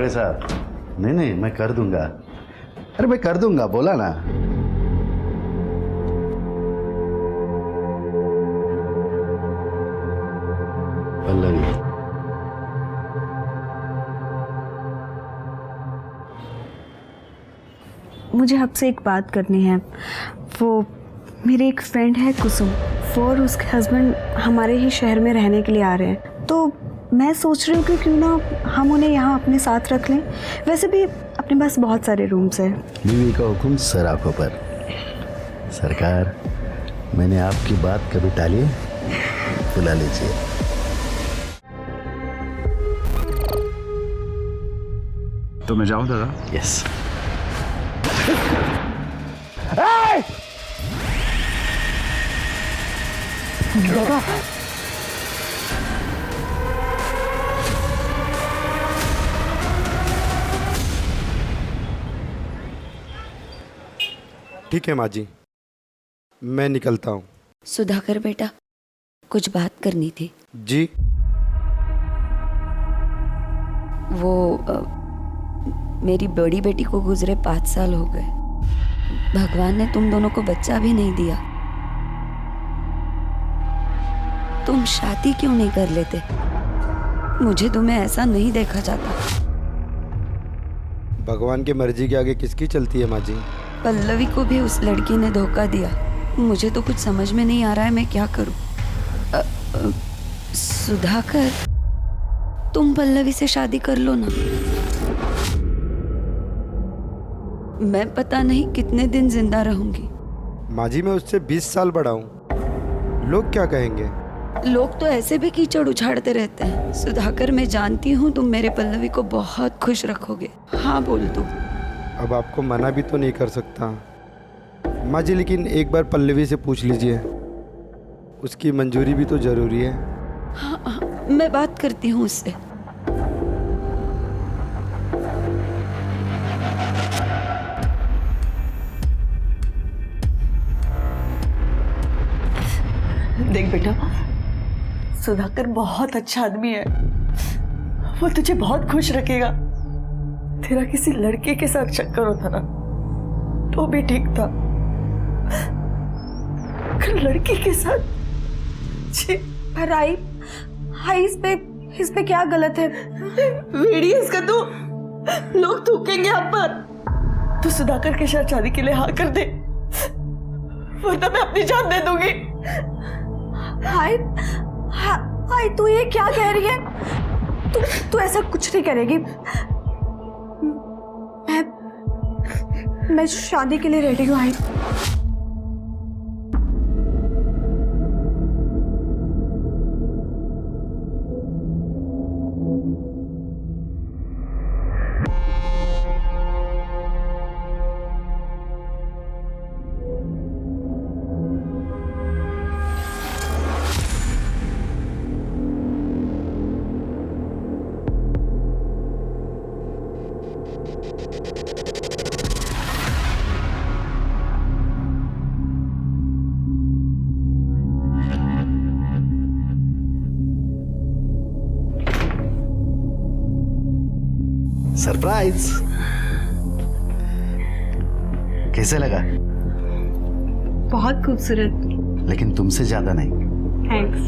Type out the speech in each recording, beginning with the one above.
वागड़े साहब, नहीं नहीं मैं कर दूंगा। अरे मैं कर दूंगा, बोला ना। पल्लवी, मुझे आपसे एक बात करनी है। वो मेरी एक फ्रेंड है कुसुम, वो और उसके हस्बैंड हमारे ही शहर में रहने के लिए आ रहे हैं, तो मैं सोच रही हूँ कि क्यों ना हम उन्हें यहाँ अपने साथ रख लें। वैसे भी अपने पास बहुत सारे रूम्स हैं। बीवी का हुक्म सर आंखों पर। सरकार, मैंने आपकी बात कभी टाली? बुला लीजिए। तो मैं जाऊं दादा? यस। ठीक है माँ जी, मैं निकलता हूँ। सुधाकर बेटा, कुछ बात करनी थी। जी। वो मेरी बड़ी बेटी को गुजरे 5 साल हो गए। भगवान ने तुम दोनों को बच्चा भी नहीं दिया। तुम शादी क्यों नहीं कर लेते? मुझे तुम्हें ऐसा नहीं देखा जाता। भगवान की मर्जी के आगे किसकी चलती है माँ जी? पल्लवी को भी उस लड़की ने धोखा दिया। मुझे तो कुछ समझ में नहीं आ रहा है मैं क्या करूं। सुधाकर, तुम पल्लवी से शादी कर लो ना। मैं पता नहीं कितने दिन जिंदा रहूंगी। माँ जी, मैं उससे 20 साल बड़ा हूँ। लोग क्या कहेंगे? लोग तो ऐसे भी कीचड़ उछाड़ते रहते हैं। सुधाकर, मैं जानती हूँ तुम मेरे पल्लवी को बहुत खुश रखोगे। हाँ बोल दो। अब आपको मना भी तो नहीं कर सकता माँ जी, लेकिन एक बार पल्लवी से पूछ लीजिए, उसकी मंजूरी भी तो जरूरी है। हाँ, हाँ, मैं बात करती हूँ उससे। देख बेटा, सुधाकर बहुत अच्छा आदमी है। वो तुझे बहुत खुश रखेगा। तेरा किसी लड़के के साथ चक्कर होता ना तो भी ठीक था, लड़की के साथ जी। पर आई इस पे क्या गलत है? वीडियोस का तो लोग थूकेंगे आप पर। तू सुधाकर के साथ शादी के लिए हाँ कर दे, वरना मैं अपनी जान दे दूंगी। हाय, तू ये क्या कह रही है? तू ऐसा कुछ नहीं करेगी। मैं शादी के लिए रेडी हूँ। आई, सरप्राइज। कैसे लगा? बहुत खूबसूरत। लेकिन तुमसे ज्यादा नहीं। थैंक्स।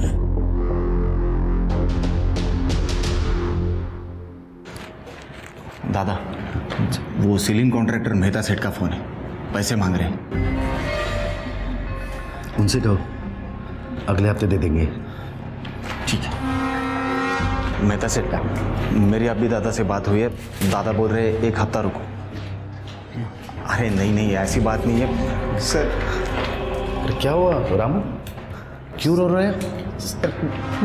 दादा, वो सीलिंग कॉन्ट्रैक्टर मेहता सेठ का फोन है, पैसे मांग रहे हैं। उनसे कहो अगले हफ्ते दे देंगे। ठीक है। मेहता सेठ का, मेरी अभी दादा से बात हुई है। दादा बोल रहे 1 हफ्ता रुको। अरे नहीं नहीं, ऐसी बात नहीं है सर। अरे क्या हुआ रामू, क्यों रो रहे हैं?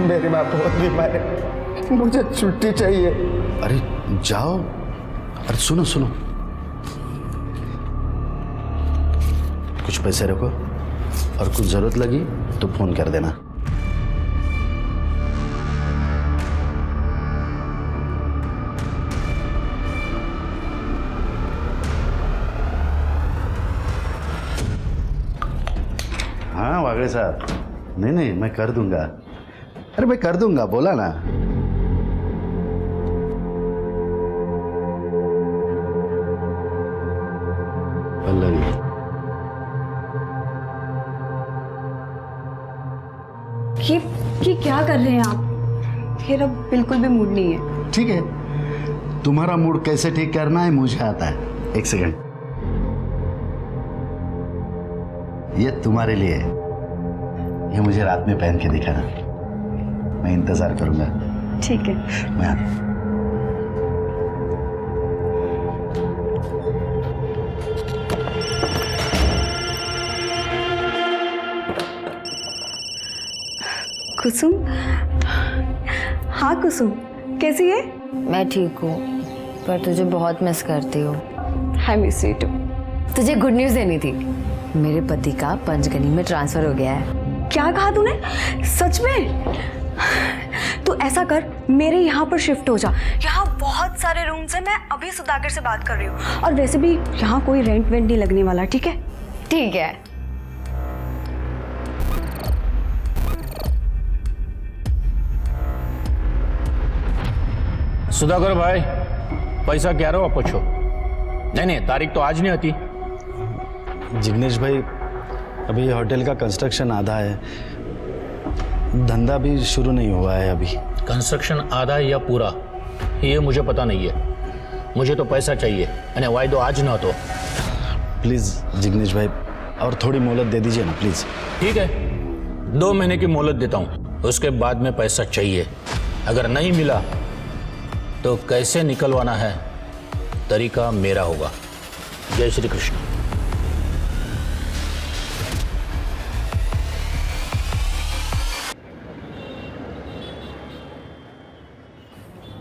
मेरी माँ बहुत बीमार है, मुझे छुट्टी चाहिए। अरे जाओ। अरे सुनो सुनो, कुछ पैसे रखो और कुछ जरूरत लगी तो फोन कर देना। हाँ वागड़े साहब, नहीं नहीं मैं कर दूंगा। अरे मैं कर दूंगा, बोला ना। पल्लवी, ये क्या कर रहे हैं आप? मेरा बिल्कुल भी मूड नहीं है। ठीक है, तुम्हारा मूड कैसे ठीक करना है मुझे आता है। एक सेकंड, ये तुम्हारे लिए है। ये मुझे रात में पहन के दिखाना, मैं इंतजार करूंगा। ठीक है। मैं आता हूं। कुसुम, हाँ कुसुम, कैसी है? मैं ठीक हूँ, पर तुझे बहुत मिस करती हूँ। I miss you too. तुझे गुड न्यूज़ देनी थी, मेरे पति का पंचगनी में ट्रांसफर हो गया है। क्या कहा तूने? सच में? तू ऐसा कर, मेरे यहाँ पर शिफ्ट हो जा। यहाँ बहुत सारे रूम्स हैं। मैं अभी सुधाकर से बात कर रही हूँ, और वैसे भी यहाँ कोई रेंट वेंट नहीं लगने वाला। ठीक है? ठीक है। सुधाकर भाई, पैसा क्या रहो पूछो। नहीं, तारीख तो आज नहीं आती। जिग्नेश भाई, अभी होटल का कंस्ट्रक्शन आधा है, धंधा भी शुरू नहीं हुआ है अभी। कंस्ट्रक्शन आधा है या पूरा, ये मुझे पता नहीं है। मुझे तो पैसा चाहिए, यानी वायदो आज ना तो। प्लीज़ जिग्नेश भाई, और थोड़ी मोहलत दे दीजिए ना प्लीज़। ठीक है, 2 महीने की मोहलत देता हूँ, उसके बाद में पैसा चाहिए। अगर नहीं मिला तो कैसे निकलवाना है तरीका मेरा होगा। जय श्री कृष्ण।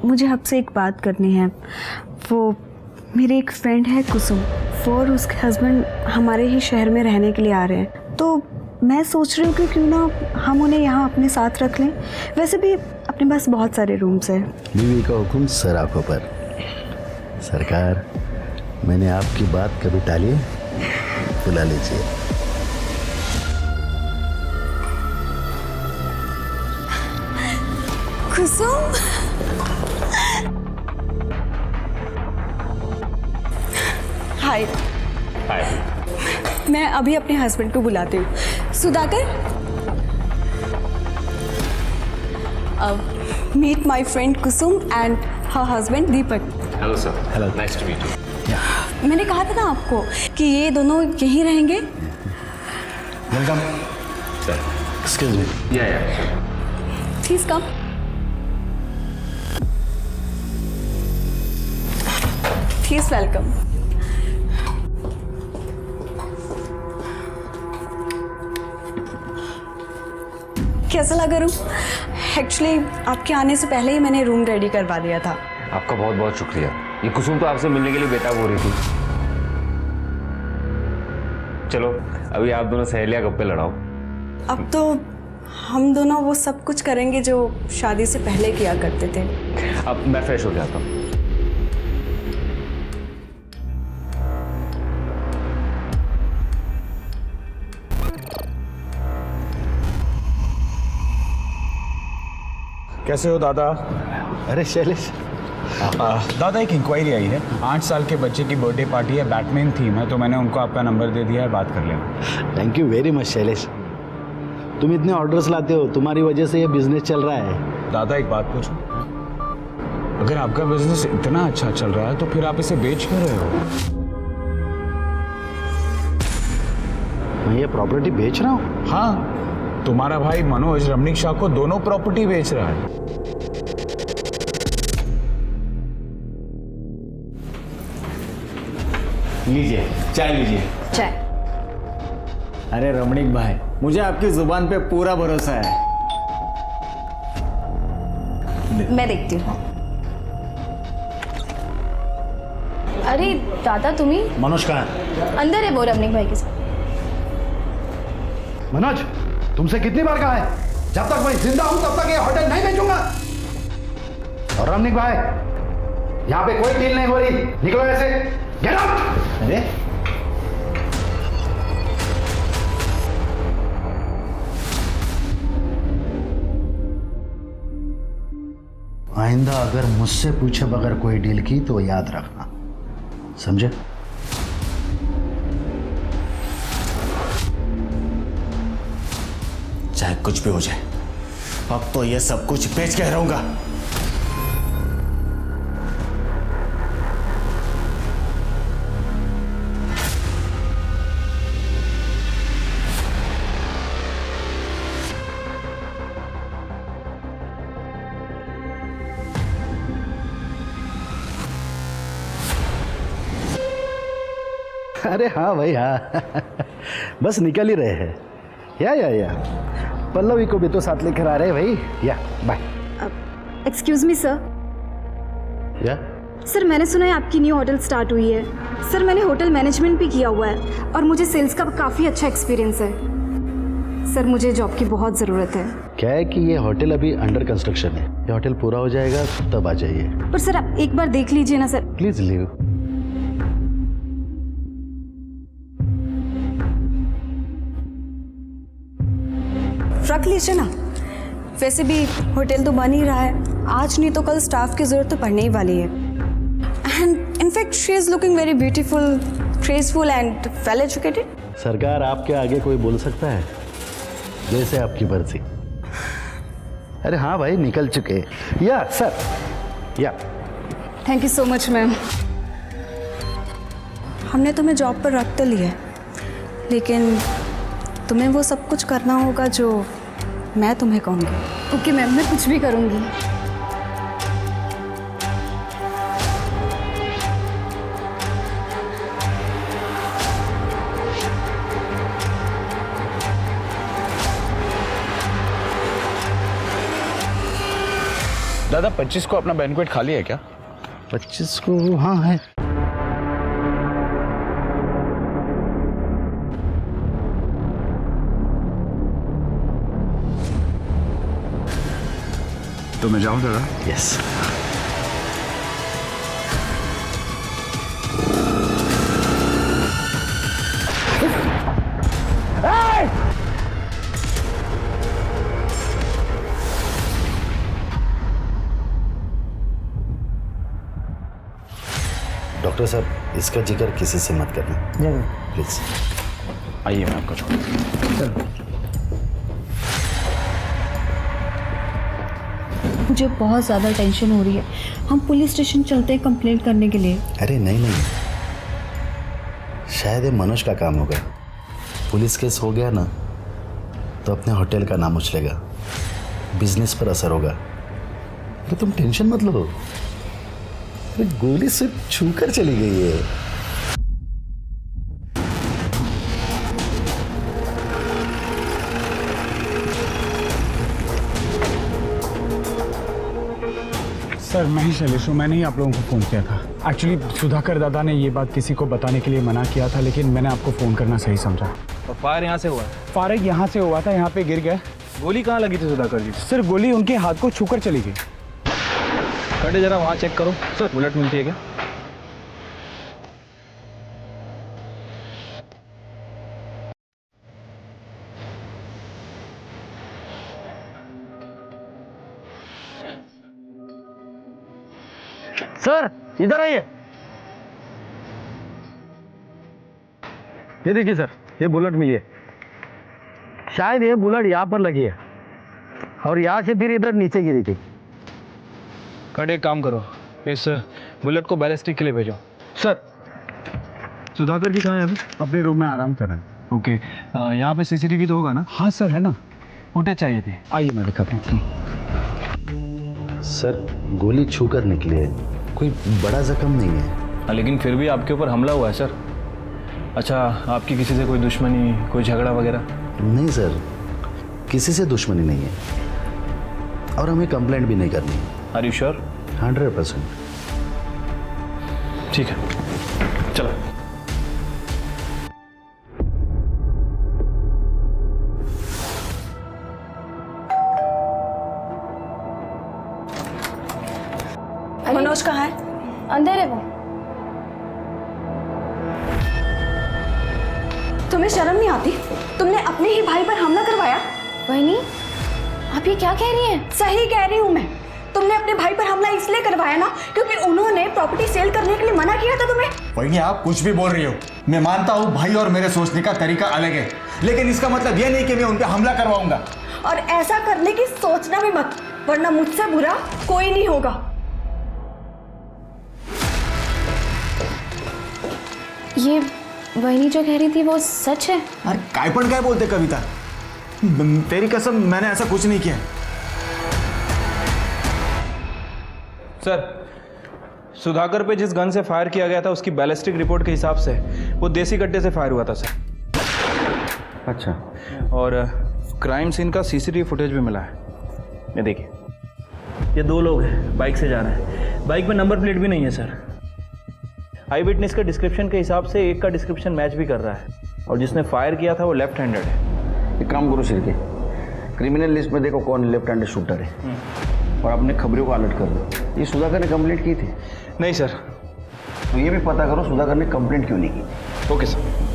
मुझे आपसे एक बात करनी है। वो मेरी एक फ्रेंड है कुसुम, वो और उसके हस्बैंड हमारे ही शहर में रहने के लिए आ रहे हैं। तो मैं सोच रही हूँ कि क्यों ना हम उन्हें यहाँ अपने साथ रख लें। वैसे भी अपने पास बहुत सारे रूम्स हैं। बीवी का हुक्म सर आंखों पर। सरकार, मैंने आपकी बात कभी टाली है? बुला लीजिए। कुसुम, हाय। हाय। मैं अभी अपने हस्बैंड को बुलाती हूँ। Sudhakar, meet my friend Kusum and her husband Deepak. Hello sir. Hello, nice to meet you. मैंने कहा था ना आपको कि ये दोनों यहीं रहेंगे। Welcome sir. Excuse me. या प्लीज कम। Please welcome. कैसा लगा रूम? एक्चुअली आपके आने से पहले ही मैंने रूम रेडी करवा दिया था। आपका बहुत बहुत शुक्रिया। ये कुसुम तो आपसे मिलने के लिए बेताब हो रही थी। चलो अभी आप दोनों सहेलियां गप्पे लड़ाओ। अब तो हम दोनों वो सब कुछ करेंगे जो शादी से पहले किया करते थे। अब मैं फ्रेश हो जाता हूँ। कैसे हो दादा? अरे शैलेश, दादा एक इंक्वायरी आई है। 8 साल के बच्चे की बर्थडे पार्टी है, बैटमैन थीम है, तो मैंने उनको आपका नंबर दे दिया है, बात कर लेना। Thank you very much Shailesh. तुम इतने ऑर्डर्स लाते हो, तुम्हारी वजह से ये बिजनेस चल रहा है। दादा एक बात पूछूं, अगर आपका बिजनेस इतना अच्छा चल रहा है तो फिर आप इसे बेच क्यों रहे हो? मैं ये प्रॉपर्टी बेच रहा हूँ? हाँ, तुम्हारा भाई मनोज रमणीक शाह को दोनों प्रॉपर्टी बेच रहा है। लीजिए चाय लीजिए। चाय। अरे रमणीक भाई, मुझे आपकी जुबान पे पूरा भरोसा है। मैं देखती हूँ। अरे दादा तुम्ही मनोज कहाँ है? अंदर है वो रमणीक भाई के साथ। मनोज, तुमसे कितनी बार कहा है, जब तक मैं जिंदा हूं तब तक ये होटल नहीं बेचूंगा। और रमणीक भाई, यहाँ पे कोई डील नहीं हो रही, निकलो ऐसे। Get out. अरे आइंदा अगर मुझसे पूछे बगैर कोई डील की तो याद रखना, समझे? चाहे कुछ भी हो जाए, अब तो ये सब कुछ बेच के रहूंगा। अरे हाँ भाई हाँ बस निकल ही रहे हैं। या पल्लवी को भी तो साथ लेकर आ रहे हैं भाई। या बाय। Excuse me sir. या सर मैंने सुना है आपकी न्यू होटल स्टार्ट हुई है। सर मैंने होटल मैनेजमेंट भी किया हुआ है और मुझे सेल्स का काफ़ी अच्छा एक्सपीरियंस है। सर मुझे जॉब की बहुत ज़रूरत है। क्या है कि ये होटल अभी अंडर कंस्ट्रक्शन है, ये होटल पूरा हो जाएगा तब आ जाइए। पर सर आप एक बार देख लीजिए ना सर। Please leave. रख लीजिए ना, वैसे भी होटल तो बन ही रहा है, आज नहीं तो कल स्टाफ की ज़रूरत तो पड़ने ही वाली है। And in fact she is looking very beautiful, graceful and well educated. सरकार आपके आगे कोई बोल सकता है? जैसे आपकी मर्जी। अरे हाँ भाई निकल चुके। या सर या thank you so much ma'am. हमने तुम्हें जॉब पर रख तो लिया है, लेकिन तुम्हें वो सब कुछ करना होगा जो मैं तुम्हें कहूँगी। ओके मैम, मैं कुछ भी करूँगी। दादा 25 को अपना बैंक्वेट खाली है क्या? 25 को हाँ है। तो मैं जाऊँ दादा? यस। डॉक्टर साहब इसका जिक्र किसी से मत करना प्लीज। आइए मैं आपको छोड़। मुझे बहुत ज़्यादा टेंशन हो रही है, हम पुलिस स्टेशन चलते हैं कंप्लेंट करने के लिए। अरे नहीं, शायद ये मनोज का काम होगा। पुलिस केस हो गया ना तो अपने होटल का नाम उछलेगा, बिजनेस पर असर होगा। अरे तुम टेंशन मत लो, अरे गोली सिर्फ छूकर चली गई है। सर मैं ही शैलेश हूँ, मैंने ही आप लोगों को फ़ोन किया था। एक्चुअली सुधाकर दादा ने ये बात किसी को बताने के लिए मना किया था, लेकिन मैंने आपको फ़ोन करना सही समझा। और फायर यहाँ से हुआ? फायर यहाँ से हुआ था, यहाँ पे गिर गया। गोली कहाँ लगी थी सुधाकर जी? सर गोली उनके हाथ को छूकर चली गई। खड़े जरा वहाँ चेक करो सर, बुलेट मिलती है क्या? सर इधर आइए। ये देखिए सर, ये बुलेट मिली है। शायद ये बुलेट यहाँ पर लगी है और यहाँ से फिर इधर नीचे गिरी थी। कट एक काम करो, इस बुलेट को बैलिस्टिक के लिए भेजो। सर सुधाकर जी कहाँ है अभी? अपने रूम में आराम कर रहे हैं। ओके, यहाँ पे सीसीटीवी तो होगा ना? हाँ सर है ना। फुटेज चाहिए थी। आइए मैं दिखाता हूँ। सर गोली छूकर निकली है, कोई बड़ा जख्म नहीं है। लेकिन फिर भी आपके ऊपर हमला हुआ है सर। अच्छा, आपकी किसी से कोई दुश्मनी, कोई झगड़ा वगैरह? नहीं सर, किसी से दुश्मनी नहीं है और हमें कंप्लेंट भी नहीं करनी है। Are you sure? 100%। ठीक है, चलो। मनोज कहाँ है? अंदर है वो। तुम्हें शर्म नहीं आती? तुमने अपने ही भाई पर हमला करवाया। वही आप ये क्या कह रही हैं? सही कह रही हूँ मैं। तुमने अपने भाई पर हमला इसलिए करवाया ना क्योंकि उन्होंने प्रॉपर्टी सेल करने के लिए मना किया था तुम्हें। वही आप कुछ भी बोल रही हो, मैं मानता हूँ भाई और मेरे सोचने का तरीका अलग है, लेकिन इसका मतलब यह नहीं कि मैं उन पे हमला करवाऊंगा। और ऐसा करने की सोचना भी मत, वरना मुझसे बुरा कोई नहीं होगा। ये वहीनी जो कह रही थी वो सच है? अरे कायपन काय बोलते कविता, तेरी कसम मैंने ऐसा कुछ नहीं किया। सर, सुधाकर पे जिस गन से फायर किया गया था उसकी बैलिस्टिक रिपोर्ट के हिसाब से वो देसी कट्टे से फायर हुआ था सर। अच्छा। और क्राइम सीन का सीसीटीवी फुटेज भी मिला है। ये देखिए, ये 2 लोग हैं, बाइक से जा रहे हैं, बाइक में नंबर प्लेट भी नहीं है सर। आई विटनेस के डिस्क्रिप्शन के हिसाब से एक का डिस्क्रिप्शन मैच भी कर रहा है, और जिसने फायर किया था वो लेफ्ट हैंडेड है। एक काम करो शिरके, क्रिमिनल लिस्ट में देखो कौन लेफ्ट हैंडेड शूटर है, और अपने खबरों को अलर्ट कर दो। ये सुधाकर ने कंप्लेंट की थी? नहीं सर। तो ये भी पता करो सुधाकर ने कंप्लेंट क्यों नहीं की। Okay sir.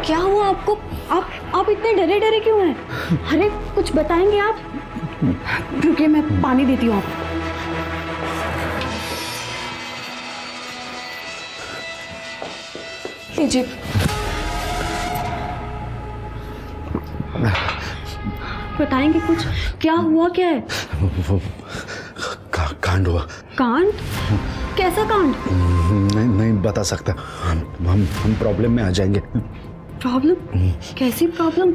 क्या हुआ आपको? आप इतने डरे डरे क्यों हैं? अरे कुछ बताएंगे आप? रुकिए, मैं पानी देती हूँ आपको। लीजिए। बताएंगे कुछ? क्या हुआ, क्या है? कांड हुआ। कांड? कैसा कांड? नहीं बता सकता। हम प्रॉब्लम में आ जाएंगे। प्रॉब्लम? कैसी प्रॉब्लम?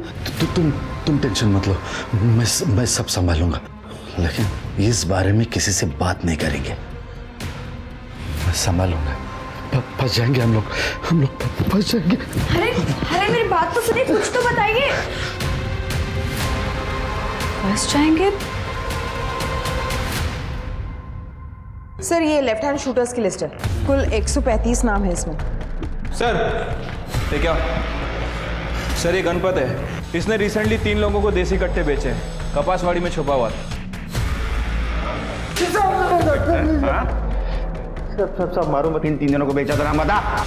तुम टेंशन मत लो, मैं सब संभालूंगा, लेकिन इस बारे में किसी से बात नहीं करेंगे। मैं संभालूंगा। फंस जाएंगे हम लोग फंस जाएंगे। अरे मेरी बात तो सुनिए, कुछ तो बताइए। फंस जाएंगे? सर, ये लेफ्ट हैंड शूटर्स की लिस्ट है, कुल 135 नाम है इसमें। सर ये क्या? सर ये गणपत है, इसने रिसेंटली 3 लोगों को देसी कट्टे बेचे हैं, कपासवाड़ी में छुपा हुआ था। सब मारो मत, इन 3 जनों को बेचा था ना, बता।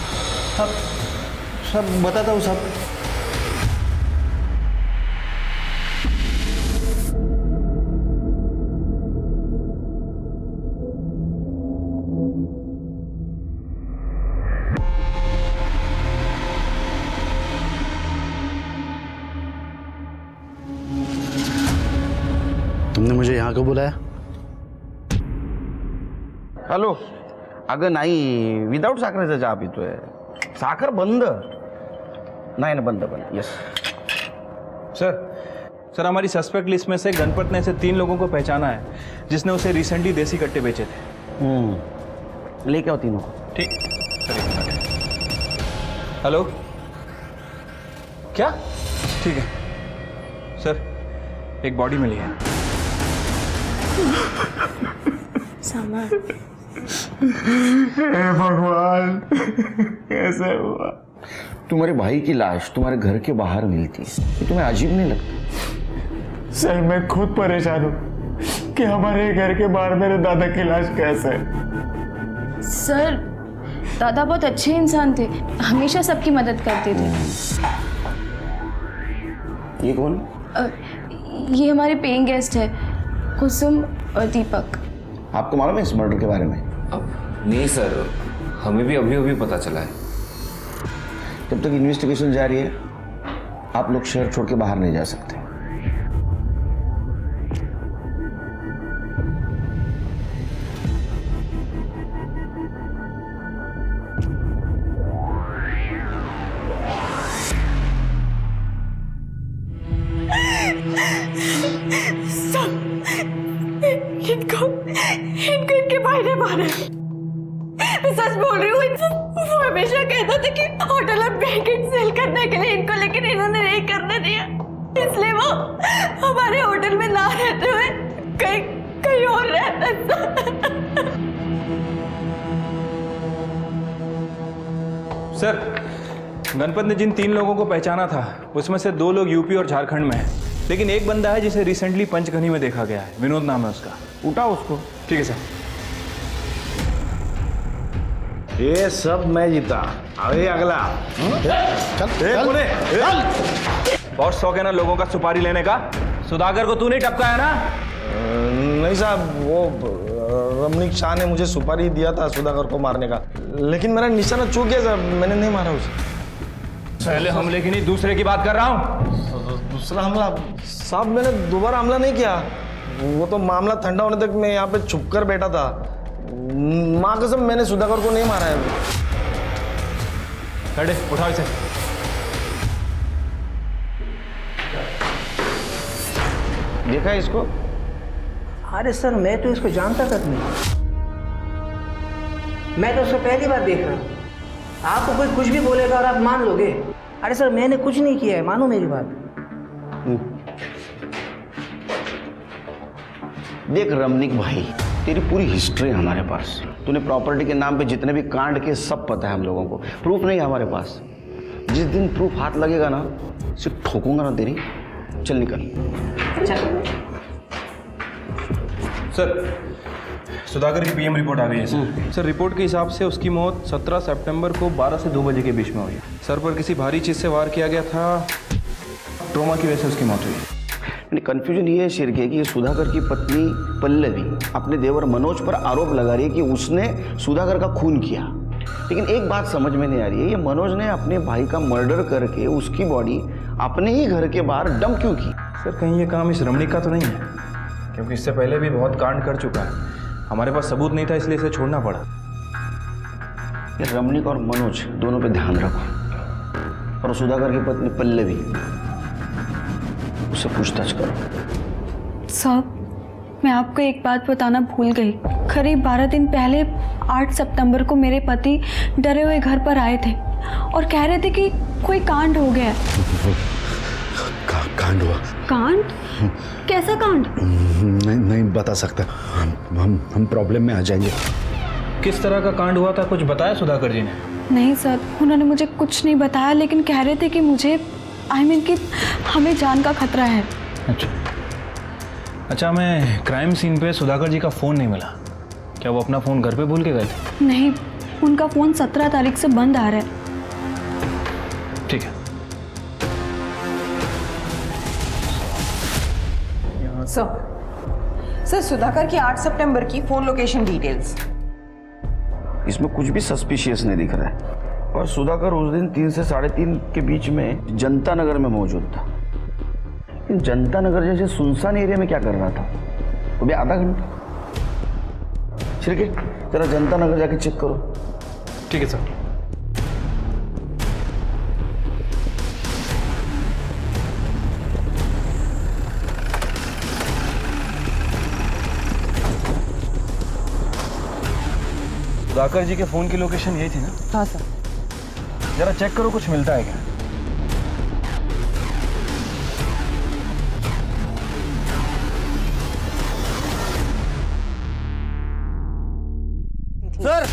सब बताता हूँ सब। तुमने मुझे यहाँ क्यों बुलाया? हॅलो, अगं नाही, विदाऊट साखरेचा चहा पितोय. साखर बंद. नाही ना, बंद. यस सर हमारी सस्पेक्ट लिस्ट में से गणपत ने ऐसे 3 लोगों को पहचाना है जिसने उसे रिसेंटली देसी कट्टे बेचे थे। लेके आओ तीनों को। ठीक। हेलो, क्या? ठीक है सर, एक बॉडी मिली है। हे भगवान, कैसे हुआ? तुम्हारे भाई की लाश तुम्हारे घर के बाहर मिलती है, ये तुम्हें अजीब नहीं लगता? सर मैं खुद परेशान हूँ कि हमारे घर के बाहर मेरे दादा की लाश कैसे है। सर, दादा बहुत अच्छे इंसान थे, हमेशा सबकी मदद करते थे। ये कौन? ये हमारे पेइंग गेस्ट है, कुसुम और दीपक। आपको मालूम है इस मर्डर के बारे में? नहीं सर, हमें भी अभी अभी पता चला है। जब तक इन्वेस्टिगेशन जारी है आप लोग शहर छोड़ के बाहर नहीं जा सकते। इनको इनके भाई ने मारा। मैं सच बोल रही हूँ। वो हमेशा कहता था कि होटल में बैंकेट सेल करने के लिए इनको, लेकिन इन्होंने नहीं करने दिया, इसलिए वो हमारे होटल में ना रहते हुए कहीं और रहता था। सर, गणपत ने जिन 3 लोगों को पहचाना था उसमें से 2 लोग यूपी और झारखंड में हैं। लेकिन एक बंदा है जिसे रिसेंटली पंचगनी में देखा गया है, विनोद नाम है उसका। उठा उसको। ठीक है सर। ये सब मैं जीता। अरे अगला बहुत शौक है ना लोगों का सुपारी लेने का। सुधाकर को तू नहीं टपका है ना? नहीं साहब, वो रमणीक शाह ने मुझे सुपारी दिया था सुधाकर को मारने का, लेकिन मेरा निशाना चूक गया साहब, मैंने नहीं मारा उसे। पहले हमले की नहीं, दूसरे की बात कर रहा हूँ। दूसरा हमला? साहब मैंने दोबारा हमला नहीं किया, वो तो मामला ठंडा होने तक मैं यहाँ पे छुप कर बैठा था। माँ कसम मैंने सुधाकर को नहीं मारा है। खड़े, उठाओ इसे। देखा है इसको? अरे सर, मैं तो इसको जानता तक नहीं, मैं तो उसको पहली बार देख रहा हूँ। आपको कोई कुछ भी बोलेगा और आप मान लोगे? अरे सर, मैंने कुछ नहीं किया है, मानो मेरी बात। देख रमणीक भाई, तेरी पूरी हिस्ट्री है हमारे पास। तूने प्रॉपर्टी के नाम पे जितने भी कांड किए सब पता है हम लोगों को। प्रूफ नहीं है हमारे पास। जिस दिन प्रूफ हाथ लगेगा ना, सिर्फ ठोकूंगा ना तेरी। चल निकल। सर, सुधाकर की पीएम रिपोर्ट आ गई है सर। सर, रिपोर्ट के हिसाब से उसकी मौत 17 सितंबर को 12 से 2 बजे के बीच में हुई। सर पर किसी भारी चीज से वार किया गया था, ट्रोमा की वजह से उसकी मौत हुई। कंफ्यूजन ये है शिरके कि सुधाकर की पत्नी पल्लवी अपने देवर मनोज पर आरोप लगा रही है कि उसने सुधाकर का खून किया। लेकिन एक बात समझ में नहीं आ रही है, ये मनोज ने अपने भाई का मर्डर करके उसकी बॉडी अपने ही घर के बाहर डंप क्यों की? सर, कहीं ये काम इस रमणीक का तो नहीं है? क्योंकि इससे पहले भी बहुत कांड कर चुका है। हमारे पास सबूत नहीं था, इसलिए इसे छोड़ना पड़ा। ये रमणीक और मनोज दोनों पे ध्यान रखो, और सुधाकर की पत्नी पल्लवी, उससे पूछताछ करो। साहब, मैं आपको एक बात बताना भूल गई। करीब 12 दिन पहले 8 सितंबर को मेरे पति डरे हुए घर पर आए थे और कह रहे थे कि कोई कांड हो गया है। कांड हुआ? कांड? कैसा कांड? नहीं बता सकता, हम प्रॉब्लम में आ जाएंगे। किस तरह का कांड हुआ था, कुछ बताया सुधाकर जी ने? नहीं सर, उन्होंने मुझे कुछ नहीं बताया, लेकिन कह रहे थे कि मुझे कि हमें जान का खतरा है। अच्छा, मैं क्राइम सीन पे सुधाकर जी का फ़ोन नहीं मिला। क्या वो अपना फ़ोन घर पे भूल के गए थे? नहीं, उनका फ़ोन 17 तारीख से बंद आ रहा है। ठीक है। सर, सुधाकर की 8 सितंबर की फ़ोन लोकेशन डिटेल्स। इसमें कुछ भी सस्पिशियस नहीं दिख रहा है। और सुधाकर उस दिन 3 से 3:30 के बीच में जनता नगर में मौजूद था। लेकिन जनता नगर जैसे सुनसान एरिया में क्या कर रहा था? वो भी आधा घंटा। ठीक है, जरा जनता नगर जाके चेक करो। ठीक है सर। सुधाकर जी के फ़ोन की लोकेशन यही थी ना? हाँ सर। जरा चेक करो, कुछ मिलता है क्या? सर,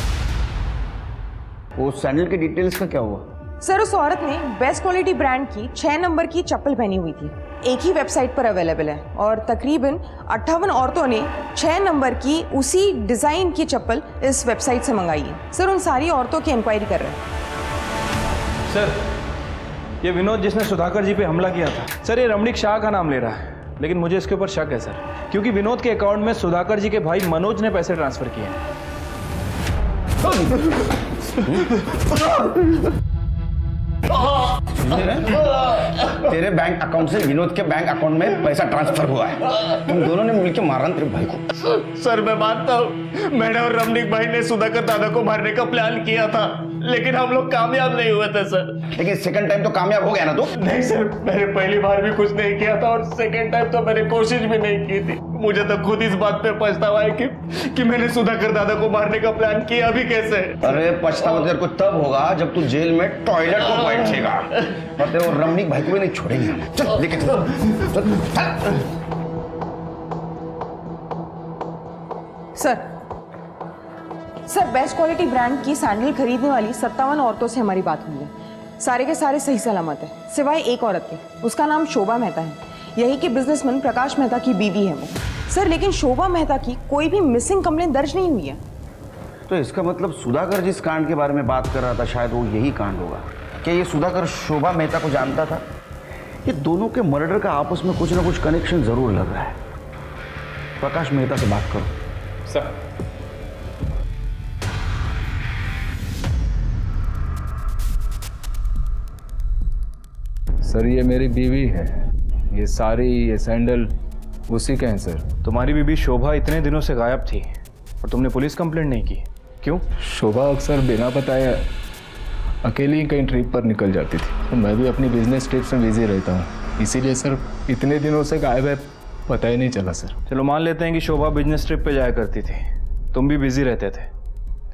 वो सैंडल के डिटेल्स का क्या हुआ? सर, उस औरत ने बेस्ट क्वालिटी ब्रांड की 6 नंबर की चप्पल पहनी हुई थी। एक ही वेबसाइट पर अवेलेबल है और तकरीबन 58 औरतों ने 6 नंबर की उसी डिज़ाइन की चप्पल इस वेबसाइट से मंगाई है। सर, उन सारी औरतों की इंक्वायरी कर रहे हैं। सर, ये विनोद जिसने सुधाकर जी पे हमला किया था, सर ये रमणीक शाह का नाम ले रहा है, लेकिन मुझे इसके ऊपर शक है सर, क्योंकि विनोद के अकाउंट में सुधाकर जी के भाई मनोज ने पैसे ट्रांसफर किए हैं। तेरे बैंक अकाउंट से विनोद के बैंक अकाउंट में पैसा ट्रांसफर हुआ है। तुम दोनों ने मिलकर मारा तेरे भाई को। सर, मैं मानता हूँ मैंने और रमणीक भाई ने सुधाकर दादा को मारने का प्लान किया था, लेकिन हम लोग कामयाब नहीं हुए थे सर। लेकिन सेकंड टाइम तो कामयाब हो गया ना तू? नहीं सर, मैंने पहली बार भी कुछ नहीं किया था और सेकंड टाइम तो मैंने कोशिश भी नहीं की थी। मुझे तो खुद इस बात पे पछतावा है कि मैंने सुधाकर दादा को मारने का प्लान किया भी कैसे। अरे पछतावा तेरे को तब होगा जब तू जेल में टॉयलेट को बैठेगा, और तेरे रमणीक भाई को भी नहीं छोड़ेंगे हम। चल लेके चल। सर, बेस्ट क्वालिटी ब्रांड की सैंडल खरीदने वाली 57 औरतों से हमारी बात हुई है। सारे के सारे सही सलामत है, सिवाय एक औरत के। उसका नाम शोभा मेहता है। यही के बिजनेसमैन प्रकाश मेहता की बीवी है वो। सर लेकिन शोभा मेहता की कोई भी मिसिंग कंप्लेंट दर्ज नहीं हुई है। तो इसका मतलब सुधाकर जिस कांड के बारे में बात कर रहा था शायद वो यही कांड होगा। क्या ये सुधाकर शोभा मेहता को जानता था? ये दोनों के मर्डर का आपस में कुछ ना कुछ कनेक्शन जरूर लग रहा है। प्रकाश मेहता से बात करो। सर सर ये मेरी बीवी है, ये साड़ी ये सैंडल उसी के हैं सर। तुम्हारी बीबी शोभा इतने दिनों से गायब थी और तुमने पुलिस कंप्लेंट नहीं की, क्यों? शोभा अक्सर बिना बताए अकेली ही कहीं ट्रिप पर निकल जाती थी, तो मैं भी अपनी बिजनेस ट्रिप्स में बिजी रहता हूँ, इसीलिए सर इतने दिनों से गायब है, पता ही नहीं चला सर। चलो मान लेते हैं कि शोभा बिजनेस ट्रिप पे जाया करती थी, तुम भी बिजी रहते थे,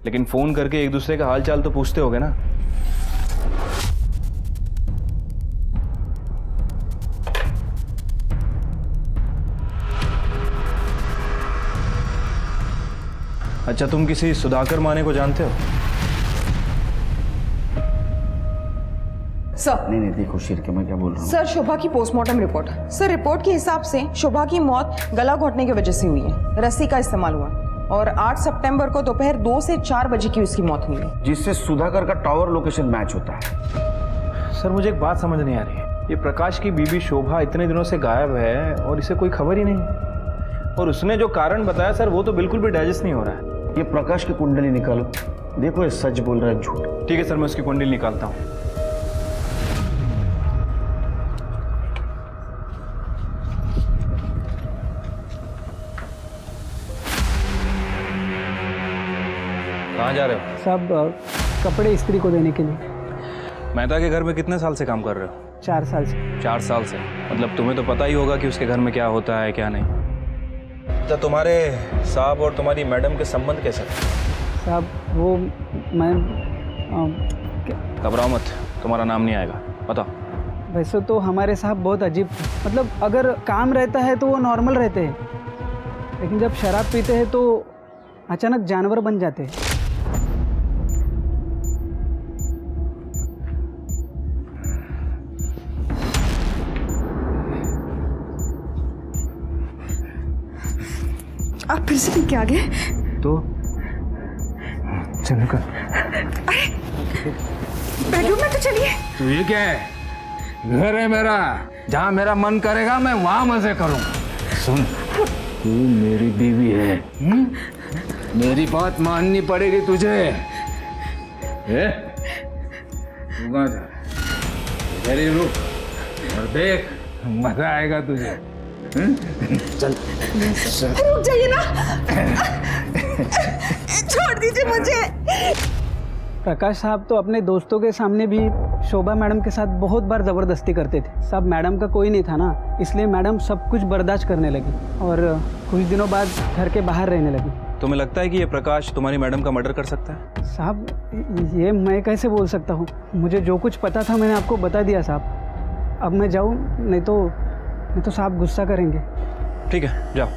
लेकिन फ़ोन करके एक दूसरे का हाल चाल तो पूछते होगे ना? अच्छा, तुम किसी सुधाकर माने को जानते हो? सर नहीं देखो शीर के मैं क्या बोल रहा हूँ। सर शोभा की पोस्टमार्टम रिपोर्ट। सर रिपोर्ट के हिसाब से शोभा की मौत गला घोटने की वजह से हुई है, रस्सी का इस्तेमाल हुआ और 8 सितंबर को दोपहर 2 से 4 बजे की उसकी मौत हुई है, जिससे सुधाकर का टावर लोकेशन मैच होता है। सर मुझे एक बात समझ नहीं आ रही है, ये प्रकाश की बीबी शोभा इतने दिनों से गायब है और इसे कोई खबर ही नहीं, और उसने जो कारण बताया सर वो तो बिल्कुल भी डाइजेस्ट नहीं हो रहा है। ये प्रकाश की कुंडली निकालो, देखो ये सच बोल रहा है झूठ। ठीक है सर, मैं उसकी कुंडली निकालता हूँ। कहाँ जा रहे हो? सब कपड़े इस्त्री को देने के लिए। मेहता के घर में कितने साल से काम कर रहे हो? 4 साल से। 4 साल से, मतलब तुम्हें तो पता ही होगा कि उसके घर में क्या होता है क्या नहीं। तो तुम्हारे साहब और तुम्हारी मैडम के संबंध कैसे? साहब वो मैं घबराओ मत, तुम्हारा नाम नहीं आएगा, बताओ। वैसे तो हमारे साहब बहुत अजीब, मतलब अगर काम रहता है तो वो नॉर्मल रहते हैं, लेकिन जब शराब पीते हैं तो अचानक जानवर बन जाते हैं। आप फिर से क्या गए? तो चलो कर। अरे बेडरूम में तो चलिए। तो ये क्या है? घर है मेरा, जहाँ मेरा मन करेगा मैं वहाँ मजे करूँ। सुन, तू मेरी बीवी है, मेरी बात माननी पड़ेगी तुझे। तू कहाँ जा? इधर ही रुक और देख, मजा आएगा तुझे। चल रुक जाइए ना, छोड़ दीजिए मुझे। प्रकाश साहब तो अपने दोस्तों के सामने भी शोभा मैडम के साथ बहुत बार ज़बरदस्ती करते थे। सब मैडम का कोई नहीं था ना, इसलिए मैडम सब कुछ बर्दाश्त करने लगी और कुछ दिनों बाद घर के बाहर रहने लगी। तुम्हें लगता है कि ये प्रकाश तुम्हारी मैडम का मर्डर कर सकता है? साहब ये मैं कैसे बोल सकता हूँ, मुझे जो कुछ पता था मैंने आपको बता दिया साहब। अब मैं जाऊँ, नहीं तो साहब गुस्सा करेंगे। ठीक है जाओ।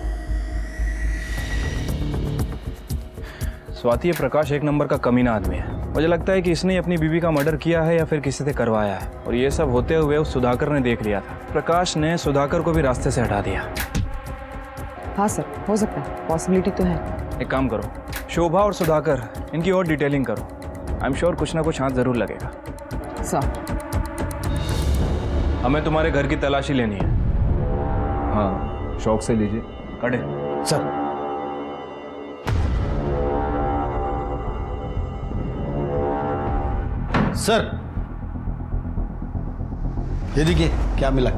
स्वाति, ये प्रकाश एक नंबर का कमीना आदमी है। मुझे लगता है कि इसने अपनी बीवी का मर्डर किया है या फिर किसी से करवाया है, और ये सब होते हुए उस सुधाकर ने देख लिया था। प्रकाश ने सुधाकर को भी रास्ते से हटा दिया। हाँ सर, हो सकता है, पॉसिबिलिटी तो है। एक काम करो, शोभा और सुधाकर इनकी और डिटेलिंग करो, आई एम श्योर कुछ ना कुछ हाथ जरूर लगेगा। सर हमें तुम्हारे घर की तलाशी लेनी है। हाँ शौक से लीजिए। कड़े सर सर ये देखिए क्या मिला।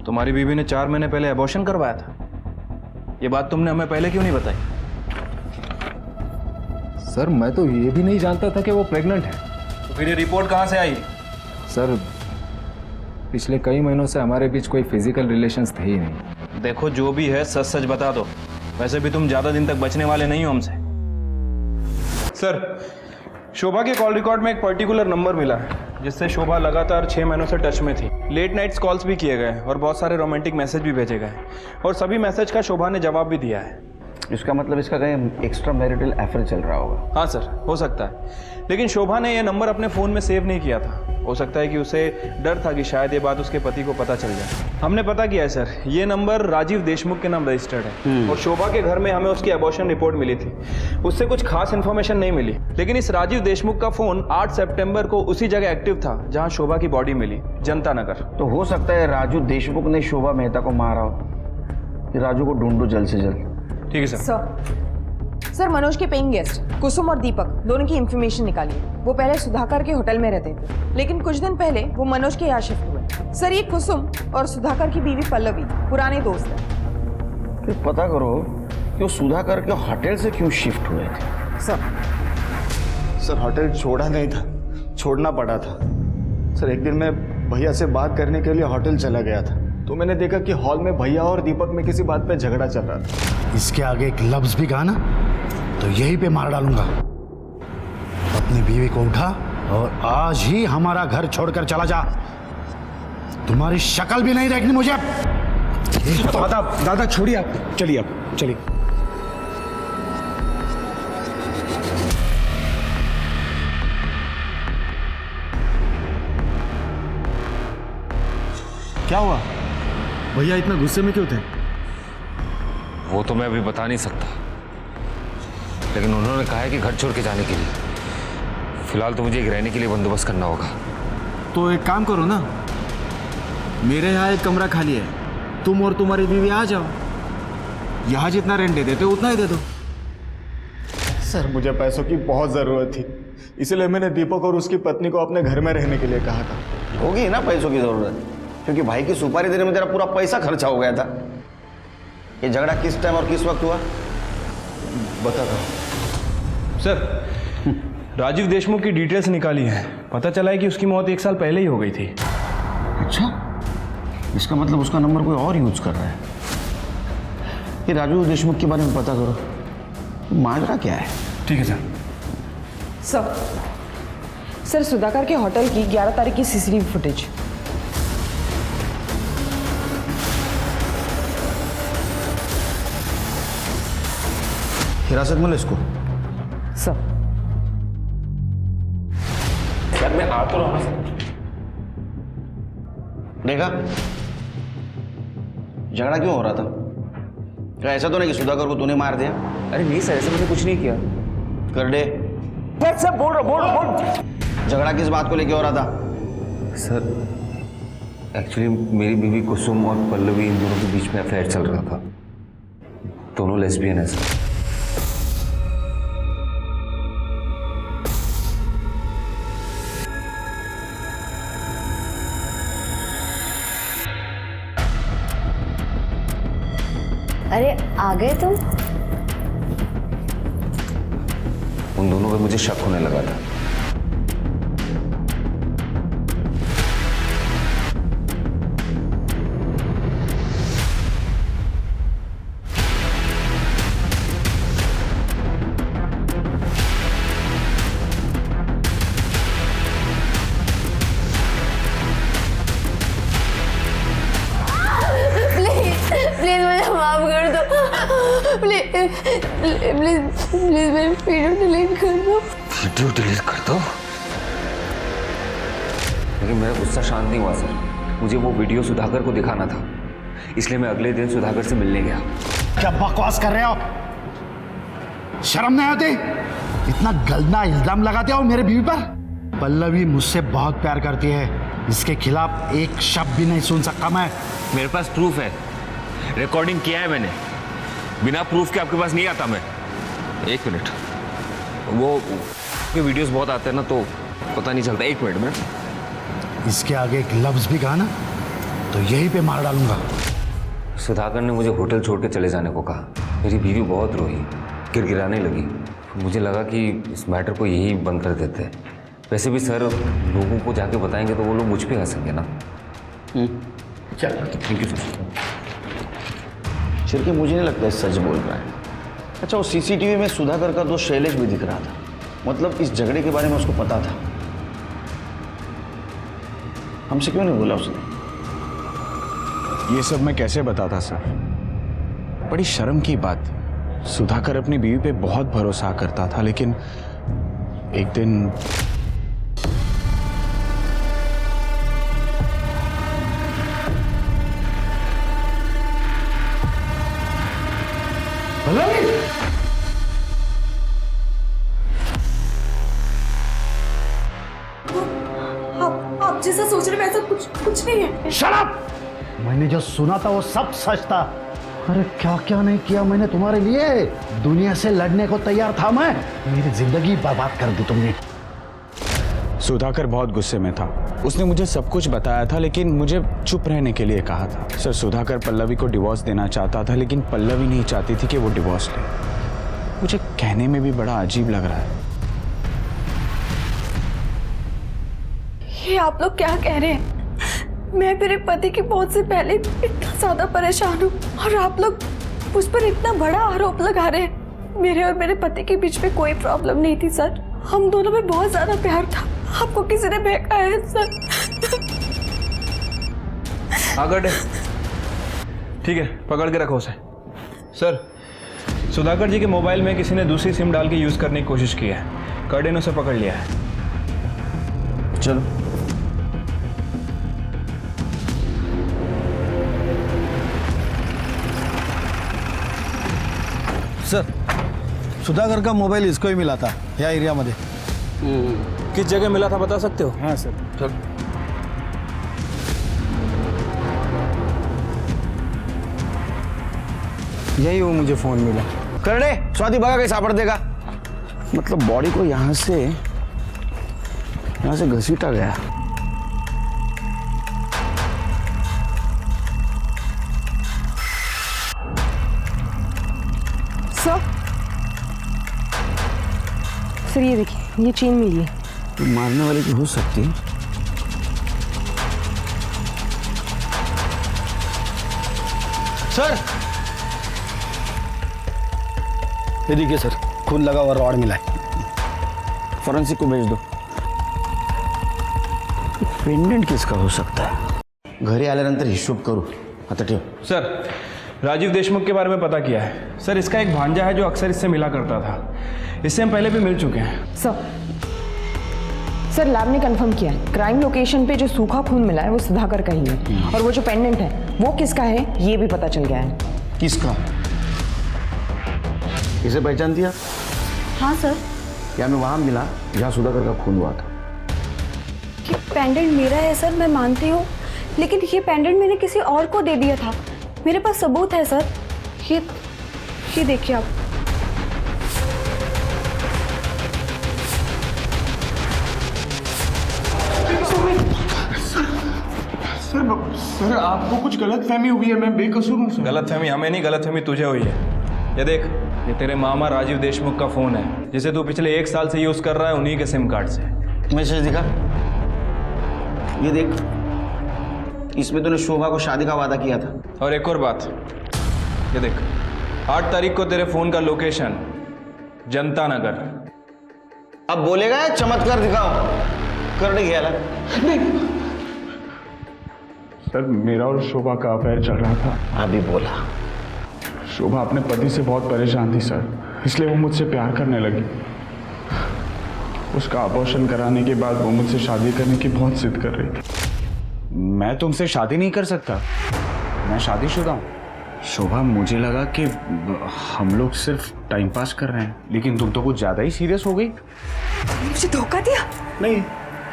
तुम्हारी बीवी ने 4 महीने पहले अबॉर्शन करवाया था, ये बात तुमने हमें पहले क्यों नहीं बताई? सर मैं तो ये भी नहीं जानता था कि वो प्रेग्नेंट है। तो फिर ये रिपोर्ट कहाँ से आई? सर पिछले कई महीनों से हमारे बीच कोई फिजिकल रिलेशंस थे ही नहीं। देखो जो भी है सच सच बता दो, वैसे भी तुम ज्यादा दिन तक बचने वाले नहीं हो हमसे। सर शोभा के कॉल रिकॉर्ड में एक पर्टिकुलर नंबर मिला है जिससे शोभा लगातार 6 महीनों से टच में थी। लेट नाइट्स कॉल्स भी किए गए और बहुत सारे रोमांटिक मैसेज भी भेजे गए, और सभी मैसेज का शोभा ने जवाब भी दिया है। इसका मतलब इसका कहीं एक्स्ट्रा मैरिटल अफेयर चल रहा होगा। हाँ सर, हो सकता है, लेकिन शोभा ने यह नंबर अपने फ़ोन में सेव नहीं किया था। हो सकता है कि उसे डर था कि शायद ये बात उसके पति को पता चल जाए। हमने पता किया है सर, ये नंबर राजीव देशमुख के नाम रजिस्टर्ड है और शोभा के घर में हमें उसकी अबॉर्शन रिपोर्ट मिली थी। उससे कुछ खास इन्फॉर्मेशन नहीं मिली, लेकिन इस राजीव देशमुख का फ़ोन 8 सितंबर को उसी जगह एक्टिव था जहाँ शोभा की बॉडी मिली, जनता नगर। तो हो सकता है राजू देशमुख ने शोभा मेहता को मारा हो। कि राजू को ढूंढो जल्द से जल्द। ठीक है सर। सर मनोज के पेइंग गेस्ट कुसुम और दीपक दोनों की इंफॉर्मेशन निकाली। वो पहले सुधाकर के होटल में रहते थे, लेकिन कुछ दिन पहले वो मनोज के यहाँ शिफ्ट हुए। सर ये कुसुम और सुधाकर की बीवी पल्लवी पुराने दोस्त हैं। फिर पता करो कि वो सुधाकर के होटल से क्यों शिफ्ट हुए थे। सर होटल छोड़ा नहीं था, छोड़ना पड़ा था। सर एक दिन मैं भैया से बात करने के लिए होटल चला गया था, तो मैंने देखा कि हॉल में भैया और दीपक में किसी बात पे झगड़ा चल रहा था। इसके आगे एक लफ्ज भी कहा ना तो यहीं पे मार डालूंगा। अपनी बीवी को उठा और आज ही हमारा घर छोड़कर चला जा। तुम्हारी शक्ल भी नहीं देखनी मुझे। दादा दादा छोड़िए आप, चलिए आप चलिए। क्या हुआ भैया, इतना गुस्से में क्यों थे? वो तो मैं अभी बता नहीं सकता, लेकिन उन्होंने कहा है कि घर छोड़ के जाने के लिए। फिलहाल तो मुझे एक रहने के लिए बंदोबस्त करना होगा। तो एक काम करो ना, मेरे यहाँ एक कमरा खाली है, तुम और तुम्हारी बीवी आ जाओ। यहाँ जितना रेंट दे देते हो उतना ही दे दो। सर मुझे पैसों की बहुत ज़रूरत थी, इसलिए मैंने दीपक और उसकी पत्नी को अपने घर में रहने के लिए कहा था। होगी ना पैसों की ज़रूरत, क्योंकि भाई की सुपारी देने में तेरा पूरा पैसा खर्चा हो गया था। ये झगड़ा किस टाइम और किस वक्त हुआ बता दो। सर राजीव देशमुख की डिटेल्स निकाली है, पता चला है कि उसकी मौत 1 साल पहले ही हो गई थी। अच्छा, इसका मतलब उसका नंबर कोई और यूज कर रहा है। ये राजीव देशमुख के बारे में पता करो, माजरा क्या है। ठीक है सर। सर सुधाकर के होटल की 11 तारीख की सीसीटीवी फुटेज। हिरासत में लो इसको। सर मैं आ तो रहा हूं। देखा झगड़ा क्यों हो रहा था? क्या ऐसा तो नहीं कि सुधाकर को तूने मार दिया? अरे नहीं सर, ऐसा मैंने कुछ नहीं किया। कर दे सर, बोल। झगड़ा किस बात को लेके हो रहा था? सर एक्चुअली मेरी बीवी कुसुम और पल्लवी, इन दोनों के बीच में अफेयर चल रहा था। दोनों लेस्बियन है सर। अरे आ गए तुम? उन दोनों पे मुझे शक होने लगा था। प्लीज मुझे माफ कर दो। प्लीज मेरी वीडियो डिलीट कर दो। वीडियो डिलीट कर दो? लेकिन मेरा गुस्सा शांत नहीं हुआ सर। मुझे वो वीडियो सुधाकर को दिखाना था, इसलिए मैं अगले दिन सुधाकर से मिलने गया। क्या बकवास कर रहे हो? शर्म नहीं आती? इतना गंदा इल्जाम लगाते हो मेरे बीवी पर। पल्लवी मुझसे बहुत प्यार करती है, इसके खिलाफ एक शब्द भी नहीं सुन सकता मैं। मेरे पास प्रूफ है, रिकॉर्डिंग किया है मैंने। बिना प्रूफ के आपके पास नहीं आता मैं। एक मिनट, वो वीडियोस बहुत आते हैं ना, तो पता नहीं चलता। एक मिनट में इसके आगे एक लफ्ज भी कहा ना तो यहीं पे मार डालूंगा। सुधाकर ने मुझे होटल छोड़ के चले जाने को कहा। मेरी बीवी बहुत रोई, गिड़गिड़ाने लगी। मुझे लगा कि इस मैटर को यही बंद कर देते हैं। वैसे भी सर, लोगों को जाके बताएंगे तो वो लोग मुझ पे हंसेंगे ना। चलो थैंक यू सर। छिड़के मुझे नहीं लगता सच बोल रहा है। अच्छा, वो सीसीटीवी में सुधाकर का दोस्त शैलेश भी दिख रहा था, मतलब इस झगड़े के बारे में उसको पता था। हमसे क्यों नहीं बोला उसने? ये सब मैं कैसे बताता सर? बड़ी शर्म की बात। सुधाकर अपनी बीवी पे बहुत भरोसा करता था, लेकिन एक दिन आप जैसा सोच रहे वैसा कुछ नहीं है। शराब! मैंने जो सुना था वो सब सच था। अरे क्या क्या नहीं किया मैंने तुम्हारे लिए। दुनिया से लड़ने को तैयार था मैं। मेरी जिंदगी बर्बाद कर दी तुमने। सुधाकर बहुत गुस्से में था। उसने मुझे सब कुछ बताया था, लेकिन मुझे चुप रहने के लिए कहा था। सर, सुधाकर पल्लवी को डिवोर्स देना चाहता था, लेकिन पल्लवी नहीं चाहती थी कि वो डिवोर्स ले। मुझे कहने में भी बड़ा अजीब लग रहा है। ये आप लोग क्या कह रहे हैं? मैं मेरे पति की मौत से पहले इतना ज्यादा परेशान हूँ और आप लोग मुझ पर इतना बड़ा आरोप लगा रहे हैं। मेरे और मेरे पति के बीच में कोई प्रॉब्लम नहीं थी सर। हम दोनों में बहुत ज्यादा प्यार था। आपको किसी ने बहकाया है सर। आगे ठीक है, पकड़ के रखो उसे। सर, सुधाकर जी के मोबाइल में किसी ने दूसरी सिम डाल के यूज करने की कोशिश की है। कर्डे ने उसे पकड़ लिया है। चलो। सर, सुधाकर का मोबाइल इसको ही मिला था या एरिया में। किस जगह मिला था बता सकते हो? हाँ सर। चल। यही वो मुझे फोन मिला। करने स्वाति भगा के सापड़ देगा। मतलब बॉडी को यहाँ से घसीटा गया। सर ये देखिए, ये चेन मिली है। तो मारने वाले की हो सकती है। सर, ये देखिए सर, खून लगा हुआ रॉड मिला है। फॉरेंसिक को भेज दो। पेंडेंट किसका हो सकता है? घरी आल्यानंतर हिशोब करू। आता ठेव। सर, राजीव देशमुख के बारे में पता किया है। सर, इसका एक भांजा है जो अक्सर इससे मिला करता था। इससे हम पहले भी मिल चुके हैं। सर लैब ने कंफर्म किया है, क्राइम लोकेशन पे जो सूखा खून मिला है वो सुधाकर का ही है। और वो जो पेंडेंट है वो किसका है ये भी पता चल गया है। किसका? इसे पहचानती है? हाँ सर। या मैं वहां मिला जहाँ सुधाकर का खून हुआ था। ये पेंडेंट मेरा है सर, मैं मानती हूँ, लेकिन ये पेंडेंट मैंने किसी और को दे दिया था। मेरे पास सबूत है सर। ये देखिए आप। सर, आपको कुछ गलतफहमी हुई है। मैं बेकसूर हूँ सर। गलतफहमी हमें नहीं, गलतफहमी तुझे हुई है। ये देख, ये तेरे मामा राजीव देशमुख का फोन है जिसे तू पिछले 1 साल से यूज कर रहा है, उन्हीं के सिम कार्ड से। मैसेज दिखा। ये देख, इसमें तूने शोभा को शादी का वादा किया था। और एक और बात, ये देख, 8 तारीख को तेरे फोन का लोकेशन जनता नगर। अब बोलेगा या चमत्कार दिखाओ? कर गया नहीं सर, मेरा और शोभा का अफेयर चल रहा था। अभी बोला। शोभा अपने पति से बहुत परेशान थी सर, इसलिए वो मुझसे प्यार करने लगी। उसका अबॉर्शन कराने के बाद वो मुझसे शादी करने की बहुत जिद कर रही थी। मैं तुमसे शादी नहीं कर सकता, मैं शादीशुदा हूँ। शोभा, मुझे लगा कि हम लोग सिर्फ टाइम पास कर रहे हैं, लेकिन तुम तो कुछ ज्यादा ही सीरियस हो गई। मुझे धोखा दिया? नहीं।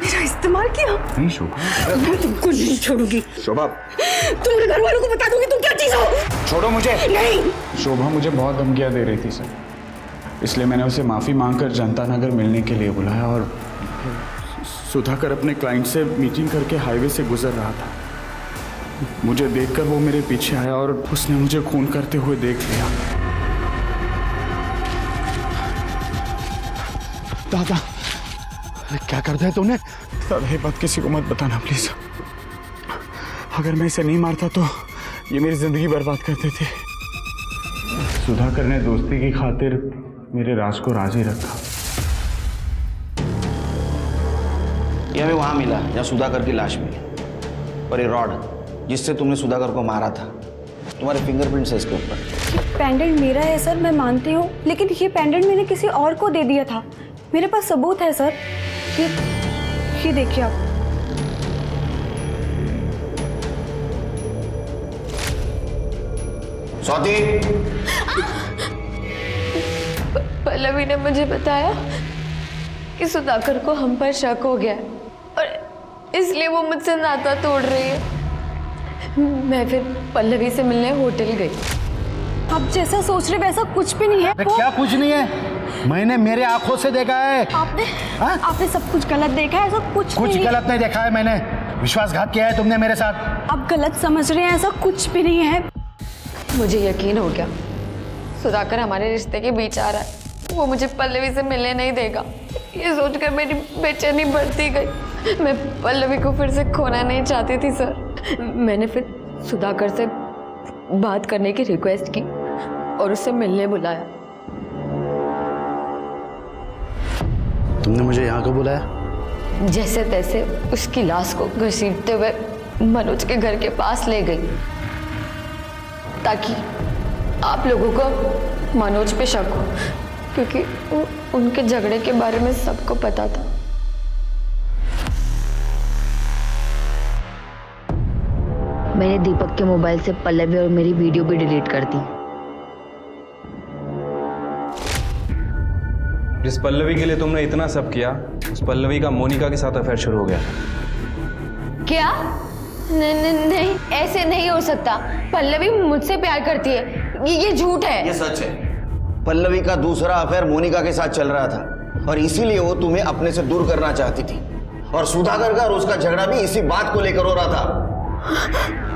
मेरा इस्तेमाल किया? नहीं शोभा, मैं तुमको नहीं छोड़ूंगी। शोभा, तुम्हारे घर वालों को बता दूंगी तुम क्या चीज हो। छोड़ो मुझे। नहीं। शोभा मुझे बहुत धमकियां दे रही थी सर, इसलिए मैंने उसे माफ़ी मांगकर जनता नगर मिलने के लिए बुलाया। और सुधाकर अपने क्लाइंट से मीटिंग करके हाईवे से गुजर रहा था। मुझे देखकर वो मेरे पीछे आया और उसने मुझे खून करते हुए देख लिया। दादा, क्या कर दिया तूने? दादा, ये बात किसी को मत बताना प्लीज। अगर मैं इसे नहीं मारता तो ये मेरी जिंदगी बर्बाद कर देते। सुधाकर ने दोस्ती की खातिर मेरे राज को राज ही रखा। यह हमें वहां मिला जहाँ सुधाकर की लाश मिली, और ये रॉड जिससे तुमने सुधाकर को मारा था तुम्हारे फिंगरप्रिंट्स है इसके ऊपर। पेंडेंट मेरा है सर, मैं मानती हूँ, लेकिन ये पेंडेंट मैंने किसी और को दे दिया था। मेरे पास सबूत है सर। ये देखिए आप। स्वाति, पल्लवी ने मुझे बताया कि सुधाकर को हम पर शक हो गया है और इसलिए वो मुझसे नाता तोड़ रही है। मैं फिर पल्लवी से मिलने होटल गई। आप जैसा सोच रहे वैसा कुछ भी नहीं है। क्या कुछ नहीं है? मैंने मेरे आंखों से देखा है। आपने सब कुछ गलत देखा है, ऐसा कुछ नहीं गलत नहीं देखा है मैंने। विश्वासघात किया है तुमने मेरे साथ। आप गलत समझ रहे हैं, ऐसा कुछ भी नहीं है। मुझे यकीन हो गया सुधाकर हमारे रिश्ते के बीच आ रहा है। वो मुझे पल्लवी से मिलने नहीं देगा। ये सोचकर मेरी बेचैनी बढ़ती गई। मैं पल्लवी को फिर से खोना नहीं चाहती थी सर। मैंने फिर सुधाकर से बात करने की रिक्वेस्ट की और उसे मिलने बुलाया। तुमने मुझे यहाँ क्यों बुलाया? जैसे तैसे उसकी लाश को घसीटते हुए मनोज के घर के पास ले गई ताकि आप लोगों को मनोज पे शक हो, क्योंकि उनके झगड़े के बारे में सबको पता था। मैंने दीपक के मोबाइल से पल्लवी और मेरी वीडियो भी डिलीट कर दी। जिस पल्लवी के लिए तुमने इतना सब किया, उस पल्लवी का मोनिका के साथ अफेयर शुरू हो गया। क्या? नहीं, ऐसे नहीं हो सकता। पल्लवी मुझसे प्यार करती है। ये झूठ है। ये सच है। पल्लवी का दूसरा अफेयर मोनिका के साथ चल रहा था और इसीलिए वो तुम्हें अपने से दूर करना चाहती थी। और सुधाकर का और उसका झगड़ा भी इसी बात को लेकर हो रहा था।